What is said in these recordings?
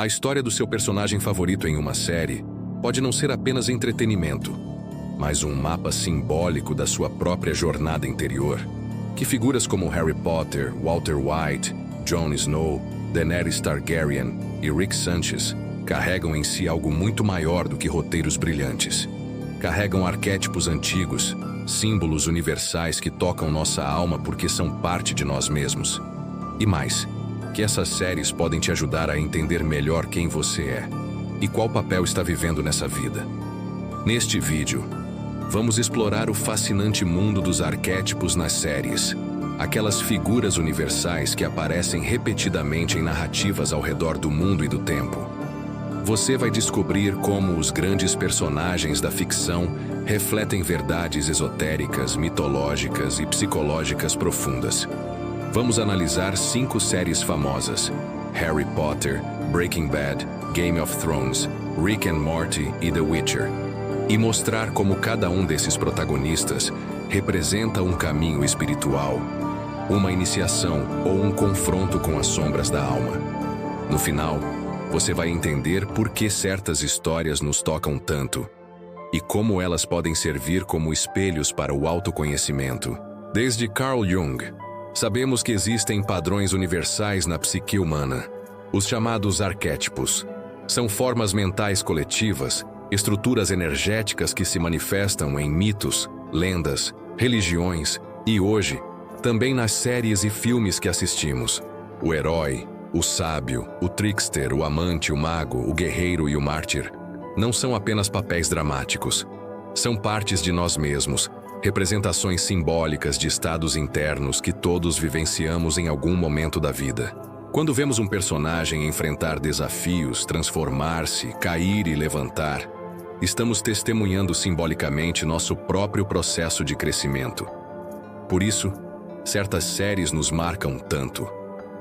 A história do seu personagem favorito em uma série pode não ser apenas entretenimento, mas um mapa simbólico da sua própria jornada interior, que figuras como Harry Potter, Walter White, Jon Snow, Daenerys Targaryen e Rick Sanchez carregam em si algo muito maior do que roteiros brilhantes. Carregam arquétipos antigos, símbolos universais que tocam nossa alma porque são parte de nós mesmos. E mais, que essas séries podem te ajudar a entender melhor quem você é e qual papel está vivendo nessa vida. Neste vídeo, vamos explorar o fascinante mundo dos arquétipos nas séries, aquelas figuras universais que aparecem repetidamente em narrativas ao redor do mundo e do tempo. Você vai descobrir como os grandes personagens da ficção refletem verdades esotéricas, mitológicas e psicológicas profundas. Vamos analisar 5 séries famosas: Harry Potter, Breaking Bad, Game of Thrones, Rick and Morty e The Witcher, e mostrar como cada um desses protagonistas representa um caminho espiritual, uma iniciação ou um confronto com as sombras da alma. No final, você vai entender por que certas histórias nos tocam tanto e como elas podem servir como espelhos para o autoconhecimento. Desde Carl Jung, sabemos que existem padrões universais na psique humana, os chamados arquétipos. São formas mentais coletivas, estruturas energéticas que se manifestam em mitos, lendas, religiões e, hoje, também nas séries e filmes que assistimos. O herói, o sábio, o trickster, o amante, o mago, o guerreiro e o mártir não são apenas papéis dramáticos. São partes de nós mesmos, representações simbólicas de estados internos que todos vivenciamos em algum momento da vida. Quando vemos um personagem enfrentar desafios, transformar-se, cair e levantar, estamos testemunhando simbolicamente nosso próprio processo de crescimento. Por isso, certas séries nos marcam tanto.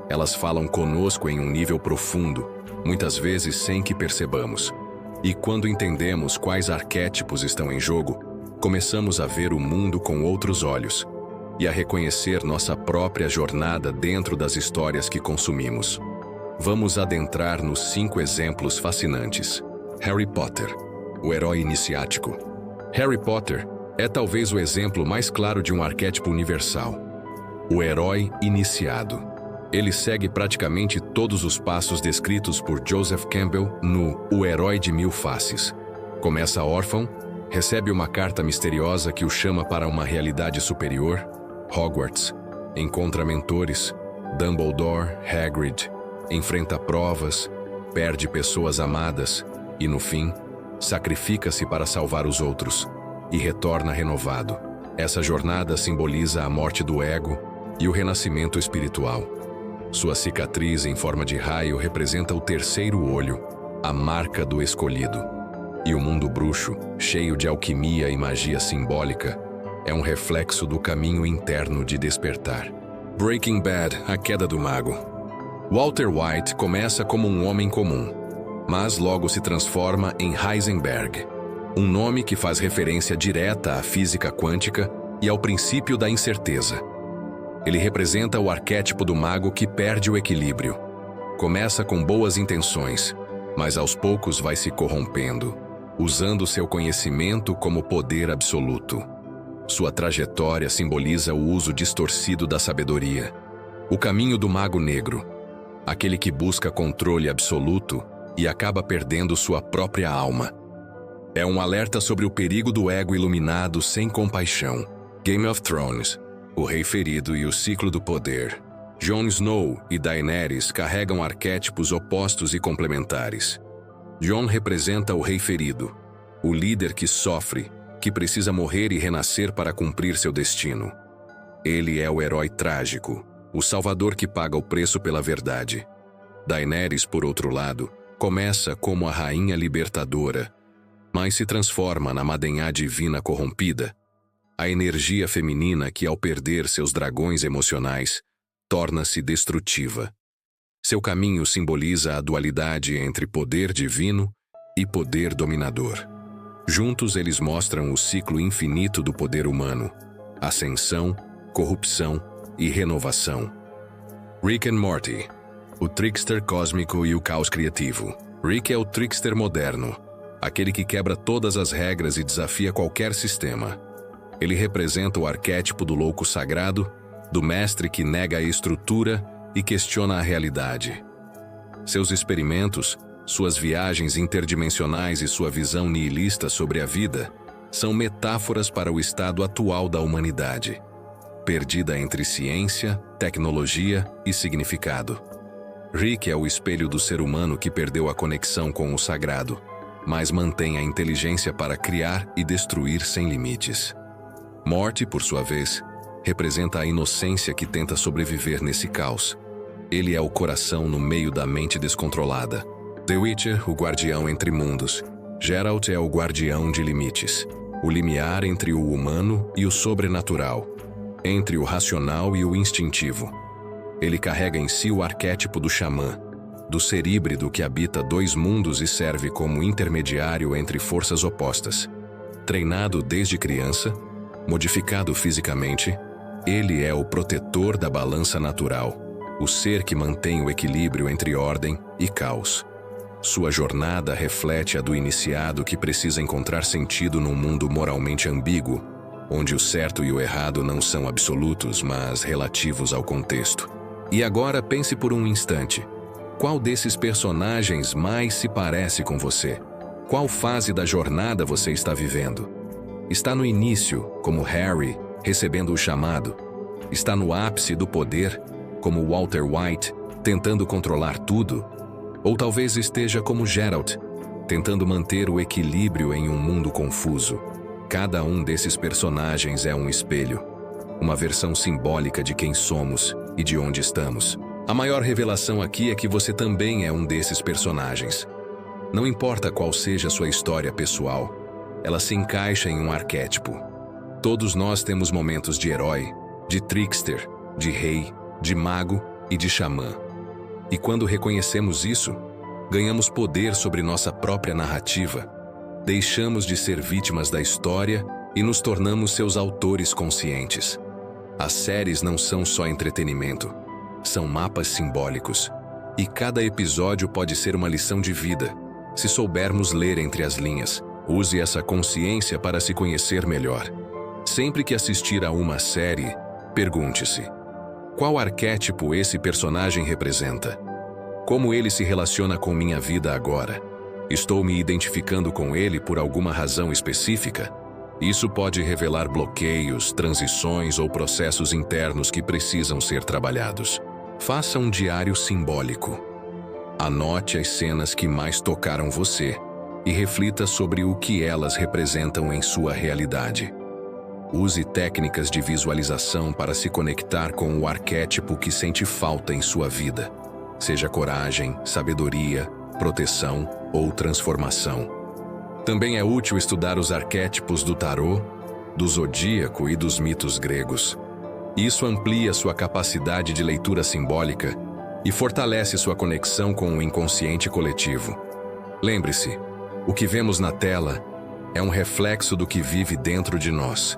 Elas falam conosco em um nível profundo, muitas vezes sem que percebamos. E quando entendemos quais arquétipos estão em jogo, começamos a ver o mundo com outros olhos e a reconhecer nossa própria jornada dentro das histórias que consumimos. Vamos adentrar nos 5 exemplos fascinantes. Harry Potter, o herói iniciático. Harry Potter é talvez o exemplo mais claro de um arquétipo universal. O herói iniciado. Ele segue praticamente todos os passos descritos por Joseph Campbell no O Herói de Mil Faces. Começa órfão, recebe uma carta misteriosa que o chama para uma realidade superior, Hogwarts, encontra mentores, Dumbledore, Hagrid, enfrenta provas, perde pessoas amadas e, no fim, sacrifica-se para salvar os outros e retorna renovado. Essa jornada simboliza a morte do ego e o renascimento espiritual. Sua cicatriz em forma de raio representa o terceiro olho, a marca do escolhido. E o mundo bruxo, cheio de alquimia e magia simbólica, é um reflexo do caminho interno de despertar. Breaking Bad, a queda do mago. Walter White começa como um homem comum, mas logo se transforma em Heisenberg, um nome que faz referência direta à física quântica e ao princípio da incerteza. Ele representa o arquétipo do mago que perde o equilíbrio. Começa com boas intenções, mas aos poucos vai se corrompendo, usando seu conhecimento como poder absoluto. Sua trajetória simboliza o uso distorcido da sabedoria. O caminho do mago negro, aquele que busca controle absoluto e acaba perdendo sua própria alma. É um alerta sobre o perigo do ego iluminado sem compaixão. Game of Thrones, o Rei Ferido e o Ciclo do Poder. Jon Snow e Daenerys carregam arquétipos opostos e complementares. Jon representa o Rei Ferido, o líder que sofre, que precisa morrer e renascer para cumprir seu destino. Ele é o herói trágico, o salvador que paga o preço pela verdade. Daenerys, por outro lado, começa como a rainha libertadora, mas se transforma na madenhá divina corrompida, a energia feminina que, ao perder seus dragões emocionais, torna-se destrutiva. Seu caminho simboliza a dualidade entre poder divino e poder dominador. Juntos eles mostram o ciclo infinito do poder humano, ascensão, corrupção e renovação. Rick and Morty, O trickster cósmico e o caos criativo. Rick é o trickster moderno, aquele que quebra todas as regras e desafia qualquer sistema. Ele representa o arquétipo do louco sagrado, do mestre que nega a estrutura e questiona a realidade. Seus experimentos, suas viagens interdimensionais e sua visão nihilista sobre a vida são metáforas para o estado atual da humanidade, perdida entre ciência, tecnologia e significado. Rick é o espelho do ser humano que perdeu a conexão com o sagrado, mas mantém a inteligência para criar e destruir sem limites. Morty, por sua vez, representa a inocência que tenta sobreviver nesse caos. Ele é o coração no meio da mente descontrolada. The Witcher, o guardião entre mundos. Geralt é o guardião de limites, o limiar entre o humano e o sobrenatural, entre o racional e o instintivo. Ele carrega em si o arquétipo do xamã, do ser híbrido que habita dois mundos e serve como intermediário entre forças opostas. Treinado desde criança, modificado fisicamente, ele é o protetor da balança natural, o ser que mantém o equilíbrio entre ordem e caos. Sua jornada reflete a do iniciado que precisa encontrar sentido num mundo moralmente ambíguo, onde o certo e o errado não são absolutos, mas relativos ao contexto. E agora pense por um instante. Qual desses personagens mais se parece com você? Qual fase da jornada você está vivendo? Está no início, como Harry, recebendo o chamado? Está no ápice do poder, como Walter White, tentando controlar tudo? Ou talvez esteja como Geralt, tentando manter o equilíbrio em um mundo confuso? Cada um desses personagens é um espelho, uma versão simbólica de quem somos e de onde estamos. A maior revelação aqui é que você também é um desses personagens. Não importa qual seja a sua história pessoal, ela se encaixa em um arquétipo. Todos nós temos momentos de herói, de trickster, de rei, de mago e de xamã. E quando reconhecemos isso, ganhamos poder sobre nossa própria narrativa, deixamos de ser vítimas da história e nos tornamos seus autores conscientes. As séries não são só entretenimento, são mapas simbólicos. E cada episódio pode ser uma lição de vida, se soubermos ler entre as linhas. Use essa consciência para se conhecer melhor. Sempre que assistir a uma série, pergunte-se: qual arquétipo esse personagem representa? Como ele se relaciona com minha vida agora? Estou me identificando com ele por alguma razão específica? Isso pode revelar bloqueios, transições ou processos internos que precisam ser trabalhados. Faça um diário simbólico. Anote as cenas que mais tocaram você e reflita sobre o que elas representam em sua realidade. Use técnicas de visualização para se conectar com o arquétipo que sente falta em sua vida, seja coragem, sabedoria, proteção ou transformação. Também é útil estudar os arquétipos do tarô, do zodíaco e dos mitos gregos. Isso amplia sua capacidade de leitura simbólica e fortalece sua conexão com o inconsciente coletivo. Lembre-se, o que vemos na tela é um reflexo do que vive dentro de nós.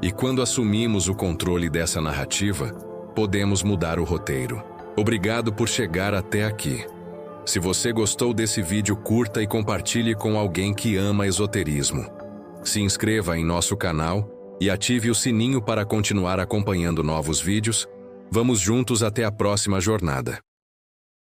E quando assumimos o controle dessa narrativa, podemos mudar o roteiro. Obrigado por chegar até aqui. Se você gostou desse vídeo, curta e compartilhe com alguém que ama esoterismo. Se inscreva em nosso canal e ative o sininho para continuar acompanhando novos vídeos. Vamos juntos até a próxima jornada.